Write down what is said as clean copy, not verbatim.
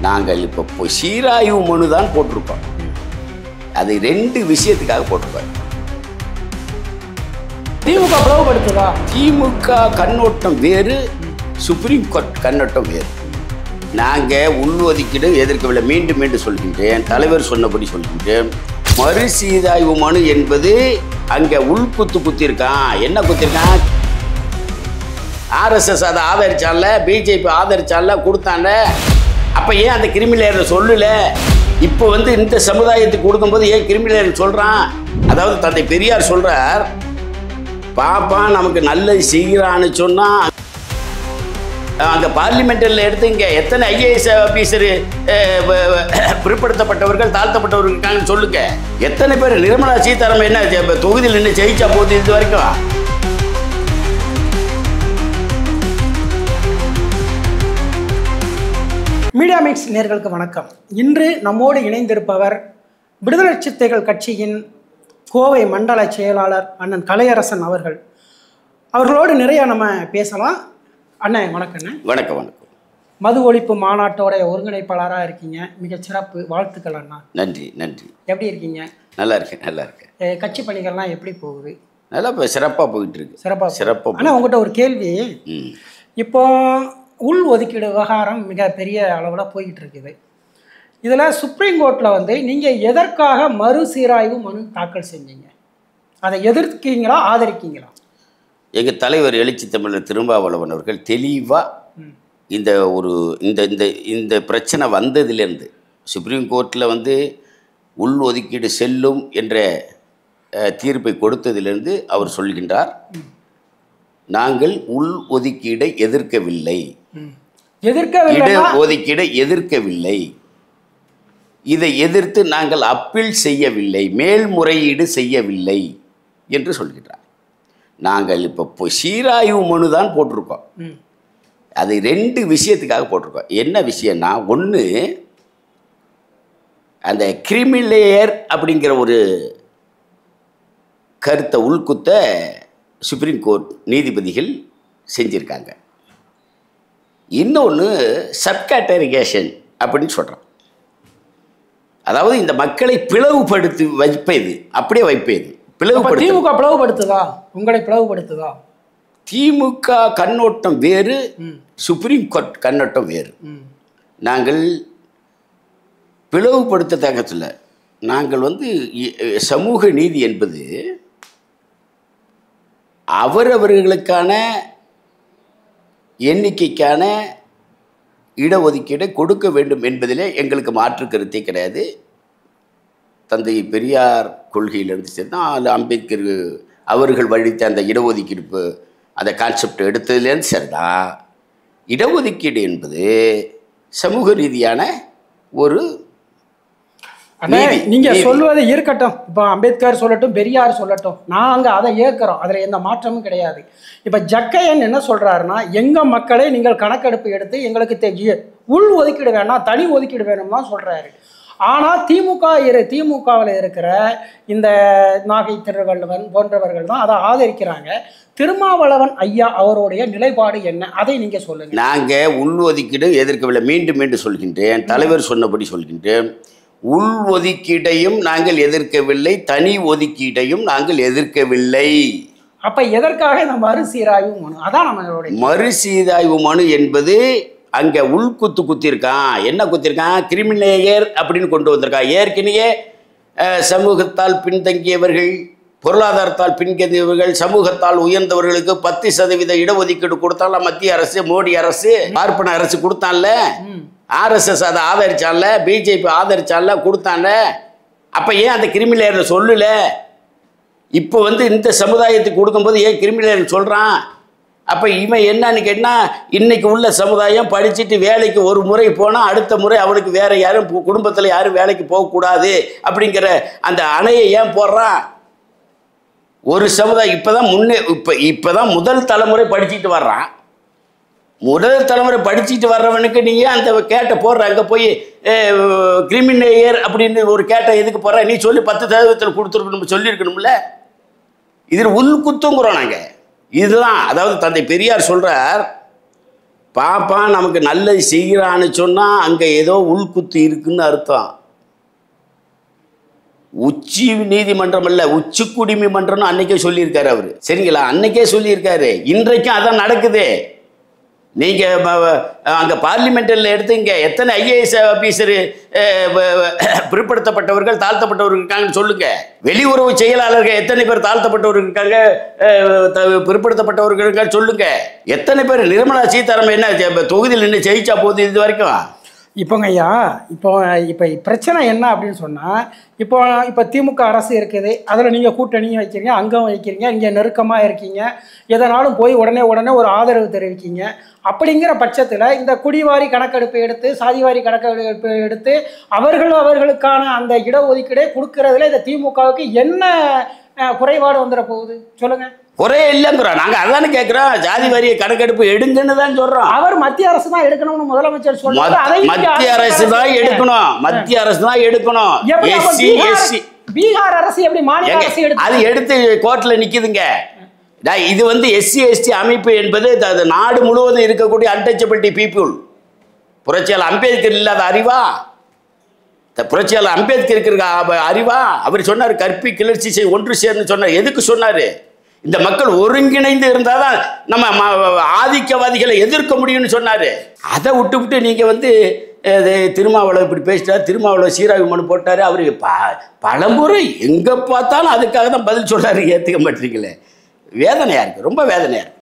நாங்கள் இப்போ சீராய்வு மனு தான் போட்டிருக்கோம். அது 2 விஷயத்துக்காக போட்டிருக்கோம். திமுக பிளவுபடுத்துதா? திமுக கண்ணோட்டம் வேறு, சுப்ரீம் கோர்ட் கண்ணோட்டம் வேறு. நாங்கள் உள்ஒதுக்கீடு எதிர்க்கவில்லை. மீண்டும் மீண்டும் சொல்கின்றேன், தலைவர் சொன்னபடி சொல்கின்றேன். மறுசீராய்வு மனு என்பது அங்கே உள்குத்து குத்திருக்கான். என்ன குத்திருக்கான்? ஆர்எஸ்எஸ் அதை ஆதரிச்சால, பிஜேபி ஆதரிச்சால, கொடுத்தாங்க. அப்போ ஏன் அந்த கிரிமினல் சொல்லல? இப்போ இந்த சமுதாயத்துக்கு கொடுக்கும்போது ஏன் கிரிமினல் சொல்கிறான்? அதாவது தந்தை பெரியார் சொல்கிறார், பாப்பா நமக்கு நல்லது செய்கிறான்னு சொன்னால் அங்கே பார்லிமெண்ட்டில் எடுத்து இங்கே எத்தனை ஐஏஎஸ் ஆஃபீஸரு பிற்படுத்தப்பட்டவர்கள் தாழ்த்தப்பட்டவர்கள் இருக்காங்கன்னு சொல்லுங்க. எத்தனை பேர்? நிர்மலா சீதாராமன் என்ன தொகுதியில் நின்று ஜெயிச்சா போகுது இது வரைக்கும்? மீடியா மிக்ஸ் நேயர்களுக்கு வணக்கம். இன்று நம்மோடு இணைந்திருப்பவர் விடுதலை சிறுத்தைகள் கட்சியின் கோவை மண்டல செயலாளர் அண்ணன் கலையரசன் அவர்கள். அவர்களோடு நிறைய நம்ம பேசலாம். அண்ணன் வணக்கம். அண்ணன் வணக்கம். வணக்கம். மது ஒழிப்பு மாநாட்டோட ஒருங்கிணைப்பாளராக இருக்கீங்க, மிகச் சிறப்பு. வாழ்த்துக்கள் அண்ணா. நன்றி. நன்றி. எப்படி இருக்கீங்க? நல்லா இருக்கேன். நல்லா இருக்கேன். கட்சி பணிகள்லாம் எப்படி போகுது? நல்லா இப்போ சிறப்பாக போயிட்டு இருக்கு. சிறப்பாக. ஆனால் உங்கள்கிட்ட ஒரு கேள்வி. இப்போ உள் ஒதுக்கீடு விவகாரம் மிக பெரிய அளவில் போய்கிட்டு இருக்குது. இதில் சுப்ரீம் கோர்ட்டில் நீங்கள் எதற்காக மறுசீராய்வு மனு தாக்கல் செஞ்சீங்க? அதை எதிர்க்கீங்களா ஆதரிக்கீங்களா? எங்கள் தலைவர் எழுச்சி தமிழர் திருமாவளவன் அவர்கள் தெளிவாக இந்த பிரச்சனை வந்ததுலேருந்து, சுப்ரீம் கோர்ட்டில் உள் ஒதுக்கீடு செல்லும் என்ற தீர்ப்பை கொடுத்ததிலிருந்து அவர் சொல்கின்றார், நாங்கள் உள் ஒதுக்கீடை எதிர்க்கவில்லை, ஒதுக்கீடை எதிர்க்கவில்லை, இதை எதிர்த்து நாங்கள் அப்பீல் செய்யவில்லை, மேல்முறையீடு செய்யவில்லை என்று சொல்கின்றார். நாங்கள் இப்போ சீராய்வு மனு தான் போட்டிருக்கோம். அது 2 விஷயத்துக்காக போட்டிருக்கோம். என்ன விஷயம்னா, ஒன்று அந்த கிரிமிலேயர் அப்படிங்கிற ஒரு கருத்தை உள்குத்த சுப்ரீம் கோர்ட் நீதிபதிகள் செஞ்சுருக்காங்க. இன்னொன்று சப்கேட்டரிகேஷன் அப்படின்னு சொல்கிறோம். அதாவது இந்த மக்களை பிளவுபடுத்தி வைப்பது, அப்படியே வைப்பது. திமுக பிளவுபடுத்துதா? உங்களை பிளவுபடுத்துதா? திமுக கண்ணோட்டம் வேறு, சுப்ரீம் கோர்ட் கண்ணோட்டம் வேறு. நாங்கள் பிளவுபடுத்த தகத்தில் நாங்கள் சமூக நீதி என்பது அவரவர்களுக்கான எண்ணிக்கைக்கான இடஒதுக்கீடை கொடுக்க வேண்டும் என்பதிலே எங்களுக்கு மாற்று கருத்தே கிடையாது. தந்தை பெரியார் கொள்கையிலிருந்து சரிதான், அம்பேத்கர் அவர்கள் வழித்த அந்த இடஒதுக்கீடு அந்த கான்செப்ட் எடுத்ததுலேருந்து சரிதான். இடஒதுக்கீடு என்பது சமூக ரீதியான ஒரு நீங்க சொல்வது இருக்கட்டும். இப்போ அம்பேத்கர் சொல்லட்டும், பெரியார் சொல்லட்டும், நாங்க அதை ஏற்கிறோம், அதுல எந்த மாற்றமும் கிடையாது. இப்ப ஜக்கையன் என்ன சொல்றாருன்னா, எங்க மக்களை நீங்கள் கணக்கெடுப்பு எடுத்து எங்களுக்கு உள் ஒதுக்கீடு வேணாம், தனி ஒதுக்கீடு வேணும்னா சொல்றாரு. ஆனால் திமுகவில் இருக்கிற இந்த நாகை திருவள்ளுவன் போன்றவர்கள் தான் அதை ஆதரிக்கிறாங்க. திருமாவளவன் ஐயா அவருடைய நிலைப்பாடு என்ன, அதை நீங்க சொல்லுங்க. நாங்கள் உள் ஒதுக்கீடு எதிர்க்கவில்லை. மீண்டும் மீண்டும் சொல்கின்றேன், தலைவர் சொன்னபடி சொல்கின்றேன். உள் ஒதுக்கீடையும் நாங்கள் எதிர்க்கவில்லை, தனி ஒதுக்கீடையும் நாங்கள் எதிர்க்கவில்லை. அப்ப எதற்காக இந்த மறுசீராய்வு மனு? அதான் நம்மளுடைய மறுசீராய்வு மனு என்பது அங்கே உள்குத்து குத்திருக்கான். என்ன குத்திருக்கான்? கிரிமினேயர் அப்படின்னு கொண்டு வந்திருக்கான். ஏற்கனவே சமூகத்தால் பின்தங்கியவர்கள், பொருளாதாரத்தால் பின்தங்கியவர்கள், சமூகத்தால் உயர்ந்தவர்களுக்கு 10% இடஒதுக்கீடு கொடுத்தால மத்திய அரசு, மோடி அரசு, பார்ப்பன அரசு கொடுத்தான்ல. ஆர்எஸ்எஸ் அதை ஆதரிச்சால, பிஜேபி ஆதரிச்சால, கொடுத்தாங்க. அப்போ ஏன் அந்த கிரிமினல் சொல்லல? இப்போ இந்த சமுதாயத்துக்கு கொடுக்கும்போது ஏன் கிரிமினல் சொல்கிறான்? அப்போ இவன் என்னன்னு கேட்டால், இன்றைக்கி உள்ள சமுதாயம் படிச்சுட்டு வேலைக்கு ஒரு முறை போனால் அடுத்த முறை அவனுக்கு வேறு யாரும் குடும்பத்தில் யாரும் வேலைக்கு போகக்கூடாது அப்படிங்கிற அந்த அணையை ஏன் போடுறான்? ஒரு சமுதாயம் இப்போ தான் முதல் தலைமுறை படிச்சுட்டு வர்றான். முதல் தலைமுறை படிச்சுட்டு வர்றவனுக்கு நீங்கள் அந்த கேட்டை போடுற, அங்கே போய் கிரிமினேயர் அப்படின்னு ஒரு கேட்டை எதுக்கு போடுற? நீ சொல்லி 10% கொடுத்துருக்கணும், சொல்லியிருக்கணும்ல. இதில் உள்குத்துங்கிறோம் நாங்கள். இதுதான், அதாவது தந்தை பெரியார் சொல்கிறார், பாப்பான் நமக்கு நல்லது செய்கிறான்னு சொன்னால் அங்கே ஏதோ உள்குத்து இருக்குன்னு அர்த்தம். உச்சி நீதிமன்றம் அல்ல, உச்சி குடிமை மன்றம்னு அன்னைக்கே சொல்லியிருக்காரு அவர். சரிங்களா? அன்னைக்கே சொல்லியிருக்காரு. இன்றைக்கும் அதான் நடக்குது. நீங்கள் அங்கே பார்லிமெண்ட்டில் எடுத்துங்க, எத்தனை ஐஏஎஸ் ஆஃபீஸரு பிற்படுத்தப்பட்டவர்கள் தாழ்த்தப்பட்டவர்கள் இருக்காங்கன்னு சொல்லுங்க. வெளியுறவு செயலாளர்கள் எத்தனை பேர் தாழ்த்தப்பட்டவர்கள் இருக்காங்க, பிற்படுத்தப்பட்டவர்கள் இருக்கான்னு சொல்லுங்க. எத்தனை பேர் நிர்மலா சீதாராமன் என்ன தொகுதியில் நின்று ஜெயிச்சா போகுது இது வரைக்கும்? இப்போங்க ஐயா, இப்போ பிரச்சனை என்ன அப்படின்னு சொன்னால், இப்போ திமுக அரசு இருக்குது, அதில் நீங்கள் கூட்டணியும் வைக்கிறீங்க, அங்கம் வைக்கிறீங்க, இங்கே நெருக்கமாக இருக்கீங்க, எதனாலும் போய் உடனே ஒரு ஆதரவு தெரிவிக்கீங்க. அப்படிங்கிற பட்சத்தில் இந்த குடிவாரி கணக்கெடுப்பு எடுத்து, சாதிவாரி கணக்கெடுப்பு எடுத்து அவர்களுக்கான அந்த இடஒதுக்கீடை கொடுக்கறதுல இந்த திமுகவுக்கு என்ன குறைபாடு வந்துட போகுது சொல்லுங்க? குறைய இல்லைங்கிறோம். நாங்கள் அதானே கேட்குறோம். ஜாதி வாரிய கணக்கெடுப்பு எடுங்கன்னு தான் சொல்கிறோம். அவர் மத்திய அரசு தான் எடுக்கணும்னு முதலமைச்சர் சொல்றாரு. மத்திய அரசு தான் எடுக்கணும், மத்திய அரசு தான் எடுக்கணும். எஸ்சி பீகார் அரசு எப்படி மாநில அரசு அது எடுத்து கோர்ட்டில் நிற்குதுங்க. இது வந்து எஸ்சி எஸ்டி அமைப்பு என்பது நாடு முழுவதும் இருக்கக்கூடிய அன்டச்சபிலிட்டி பீப்புள். புரட்சியாளர் அம்பேத்கர் இல்லாத அறிவா? புரட்சியாளர் அம்பேத்கர் இருக்கிற அறிவா? அவர் சொன்னார், கற்பி கிளர்ச்சி செய் ஒன்று சேர்ந்து சொன்னார். எதுக்கு சொன்னார்? இந்த மக்கள் ஒருங்கிணைந்து இருந்தால் தான் நம்ம ஆதிக்கவாதிகளை எதிர்க்க முடியும்னு சொன்னார். அதை விட்டு நீங்கள் வந்து திருமாவளவன் இப்படி பேசிட்டார், திருமாவளவன் சீராய்வு மனு போட்டார். அவர் பலமுறை எங்கே பார்த்தாலும் அதுக்காக தான் பதில் சொல்கிறாரு. ஏற்றுக்க மாட்டீங்களே. வேதனையாக இருக்குது, ரொம்ப வேதனையாக இருக்குது.